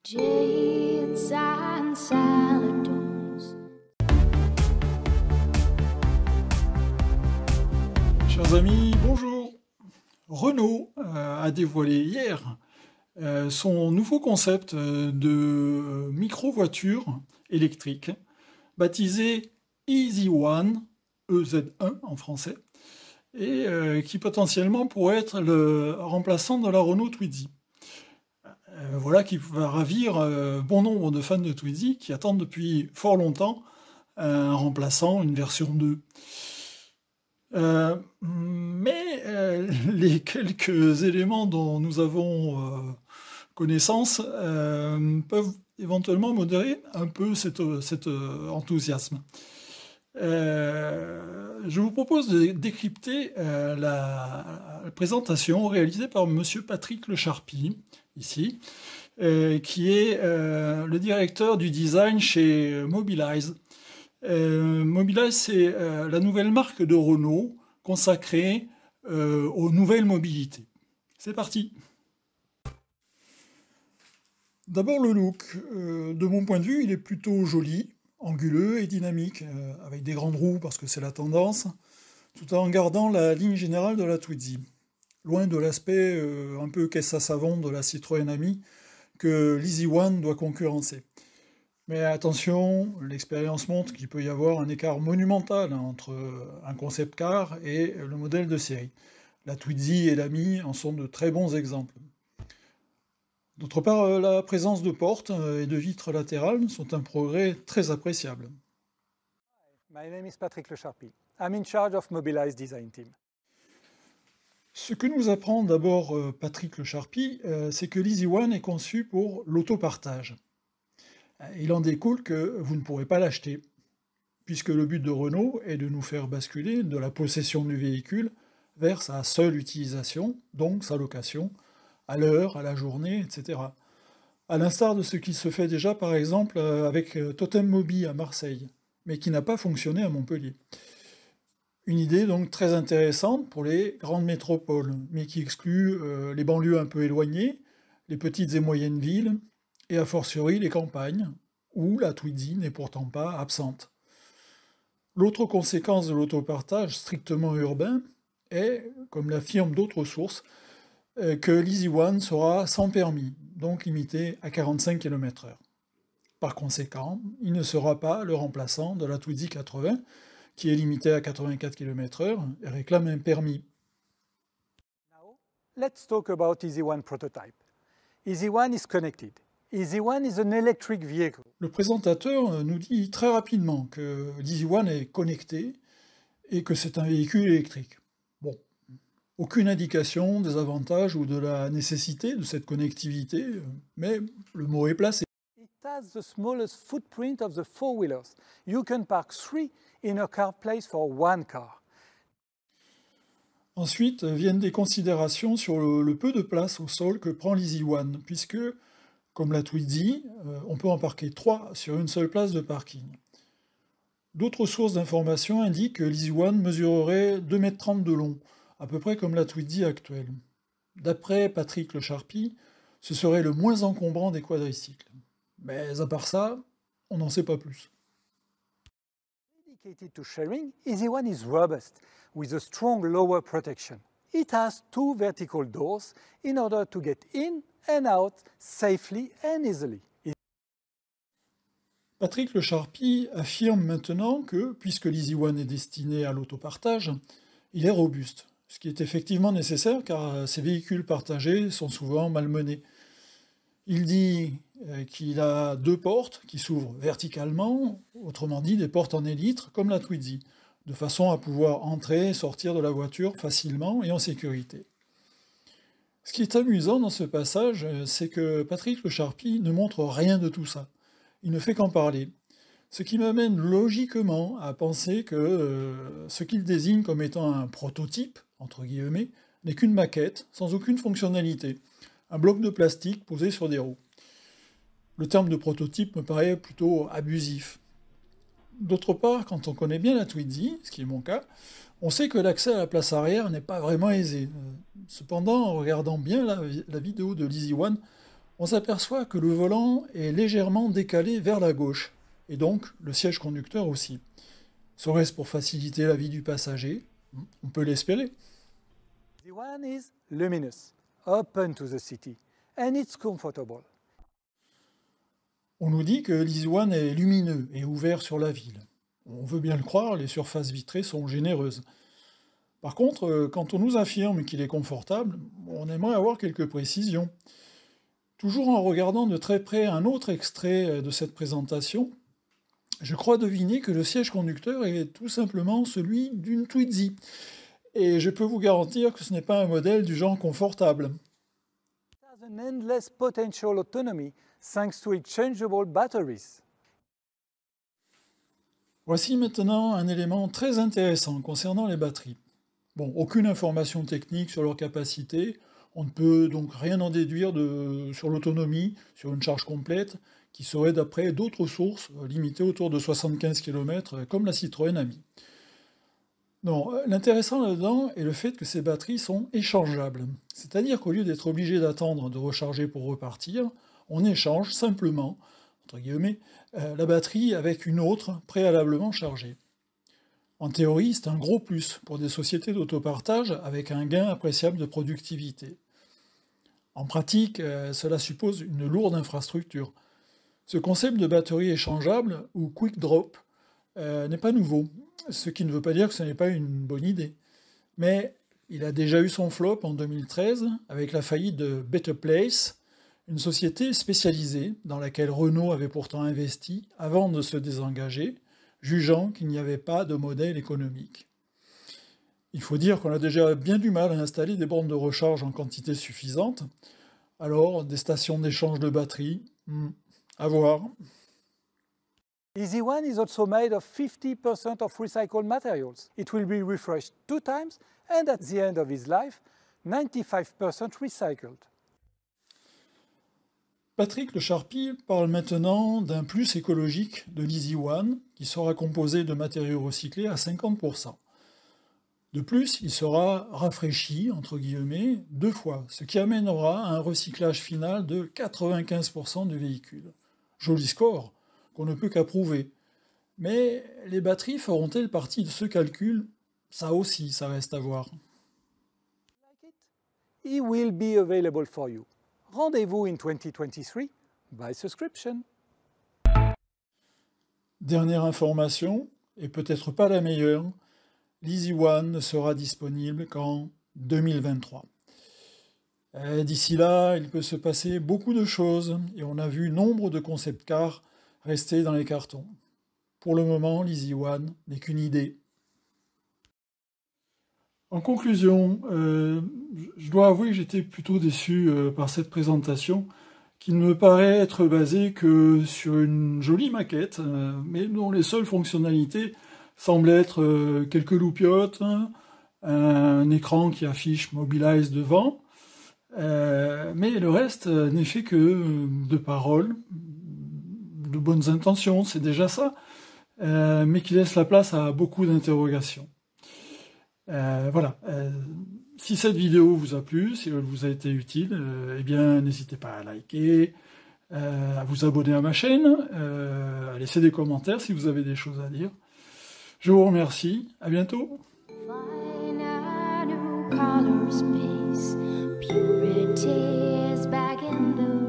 Jades and saladons. Chers amis, bonjour. Renault a dévoilé hier son nouveau concept de micro-voiture électrique, baptisé Easy One, EZ1 en français, et qui potentiellement pourrait être le remplaçant de la Renault Twizy. Voilà qui va ravir bon nombre de fans de Twizy qui attendent depuis fort longtemps un remplaçant, une version 2. Les quelques éléments dont nous avons connaissance peuvent éventuellement modérer un peu cet enthousiasme. Je vous propose de décrypter la présentation réalisée par Monsieur Patrick Lecharpy, ici, qui est le directeur du design chez Mobilize. Mobilize, c'est la nouvelle marque de Renault consacrée aux nouvelles mobilités. C'est parti. D'abord le look. De mon point de vue, il est plutôt joli, anguleux et dynamique, avec des grandes roues parce que c'est la tendance, tout en gardant la ligne générale de la Twizy. Loin de l'aspect un peu caisse à savon de la Citroën Ami que l'Easy One doit concurrencer. Mais attention, l'expérience montre qu'il peut y avoir un écart monumental entre un concept car et le modèle de série. La Twizy et l'Ami en sont de très bons exemples. D'autre part, la présence de portes et de vitres latérales sont un progrès très appréciable. My name is Patrick Lecharpy. I'm in charge of Mobilize Design Team. Ce que nous apprend d'abord Patrick Lecharpy, c'est que l'Easy One est conçu pour l'autopartage. Il en découle que vous ne pourrez pas l'acheter, puisque le but de Renault est de nous faire basculer de la possession du véhicule vers sa seule utilisation, donc sa location, à l'heure, à la journée, etc. À l'instar de ce qui se fait déjà par exemple avec Totem Mobi à Marseille, mais qui n'a pas fonctionné à Montpellier. Une idée donc très intéressante pour les grandes métropoles, mais qui exclut les banlieues un peu éloignées, les petites et moyennes villes, et a fortiori les campagnes, où la Twizy n'est pourtant pas absente. L'autre conséquence de l'autopartage strictement urbain est, comme l'affirment d'autres sources, que l'Easy One sera sans permis, donc limité à 45 km/h. Par conséquent, il ne sera pas le remplaçant de la Twizy 80, qui est limité à 84 km/h et réclame un permis. Now, let's talk about Easy One prototype. Easy One is connected. Easy One is an electric vehicle. Le présentateur nous dit très rapidement que l'Easy One est connecté et que c'est un véhicule électrique. Bon, aucune indication des avantages ou de la nécessité de cette connectivité, mais le mot est placé. It has the smallest footprint of the four-wheelers. You can park 3 in a car place for 1 car. Ensuite viennent des considérations sur le peu de place au sol que prend l'Easy One, puisque, comme la Twizy, on peut en parquer 3 sur une seule place de parking. D'autres sources d'informations indiquent que l'Easy One mesurerait 2,30 m de long, à peu près comme la Twizy actuelle. D'après Patrick Lecharpy, ce serait le moins encombrant des quadricycles. Mais à part ça, on n'en sait pas plus. Dedicated to sharing, Easy One is robust, with a strong lower protection. It has 2 vertical doors in order to get in and out safely and easily. Patrick Lecharpy affirme maintenant que, puisque l'Easy One est destiné à l'autopartage, il est robuste, ce qui est effectivement nécessaire car ces véhicules partagés sont souvent malmenés. Il dit qu'il a 2 portes qui s'ouvrent verticalement, autrement dit des portes en élytre comme la Twizy, de façon à pouvoir entrer et sortir de la voiture facilement et en sécurité. Ce qui est amusant dans ce passage, c'est que Patrick Lecharpy ne montre rien de tout ça. Il ne fait qu'en parler. Ce qui m'amène logiquement à penser que ce qu'il désigne comme étant un prototype, entre guillemets, n'est qu'une maquette, sans aucune fonctionnalité. Un bloc de plastique posé sur des roues. Le terme de prototype me paraît plutôt abusif. D'autre part, quand on connaît bien la Twizy, ce qui est mon cas, on sait que l'accès à la place arrière n'est pas vraiment aisé. Cependant, en regardant bien la vidéo de l'Easy One, on s'aperçoit que le volant est légèrement décalé vers la gauche, et donc le siège conducteur aussi. Serait-ce pour faciliter la vie du passager? On peut l'espérer. The one is luminous, open to the city, and it's comfortable. On nous dit que l'Easy One est lumineux et ouvert sur la ville. On veut bien le croire, les surfaces vitrées sont généreuses. Par contre, quand on nous affirme qu'il est confortable, on aimerait avoir quelques précisions. Toujours en regardant de très près un autre extrait de cette présentation, je crois deviner que le siège conducteur est tout simplement celui d'une Twizy. Et je peux vous garantir que ce n'est pas un modèle du genre confortable. It has an endless potential autonomy thanks to exchangeable batteries. Voici maintenant un élément très intéressant concernant les batteries. Bon, aucune information technique sur leur capacité, on ne peut donc rien en déduire sur l'autonomie, sur une charge complète, qui serait d'après d'autres sources limitée autour de 75 km, comme la Citroën Ami. Non, l'intéressant là-dedans est le fait que ces batteries sont échangeables. C'est-à-dire qu'au lieu d'être obligé d'attendre de recharger pour repartir, on échange simplement, entre guillemets, la batterie avec une autre préalablement chargée. En théorie, c'est un gros plus pour des sociétés d'autopartage avec un gain appréciable de productivité. En pratique, cela suppose une lourde infrastructure. Ce concept de batterie échangeable, ou quick drop, n'est pas nouveau, ce qui ne veut pas dire que ce n'est pas une bonne idée. Mais il a déjà eu son flop en 2013 avec la faillite de Better Place, une société spécialisée dans laquelle Renault avait pourtant investi avant de se désengager, jugeant qu'il n'y avait pas de modèle économique. Il faut dire qu'on a déjà bien du mal à installer des bornes de recharge en quantité suffisante, alors des stations d'échange de batteries, à voir. Easy One is also made of 50% of recycled materials. It will be refreshed 2 times and at the end of its life, 95% recycled. Patrick Le Charpy parle maintenant d'un plus écologique de l'Easy One qui sera composé de matériaux recyclés à 50%. De plus, il sera rafraîchi, entre guillemets, 2 fois, ce qui amènera à un recyclage final de 95% du véhicule. Joli score, qu'on ne peut qu'approuver. Mais les batteries feront-elles partie de ce calcul? Ça aussi, ça reste à voir. Like it? It will be available for you. Rendez-vous in 2023 by subscription. Dernière information, et peut-être pas la meilleure, l'Easy One ne sera disponible qu'en 2023. D'ici là, il peut se passer beaucoup de choses, et on a vu nombre de concept cars rester dans les cartons. Pour le moment, l'Easy One n'est qu'une idée. En conclusion, je dois avouer que j'étais plutôt déçu par cette présentation, qui ne me paraît être basée que sur une jolie maquette, mais dont les seules fonctionnalités semblent être quelques loupiottes, un écran qui affiche Mobilize devant, mais le reste n'est fait que de paroles, de bonnes intentions, c'est déjà ça, mais qui laisse la place à beaucoup d'interrogations. Voilà. Si cette vidéo vous a plu, si elle vous a été utile, eh bien n'hésitez pas à liker, à vous abonner à ma chaîne, à laisser des commentaires si vous avez des choses à dire. Je vous remercie, à bientôt. Find a new color space. Purity is back in the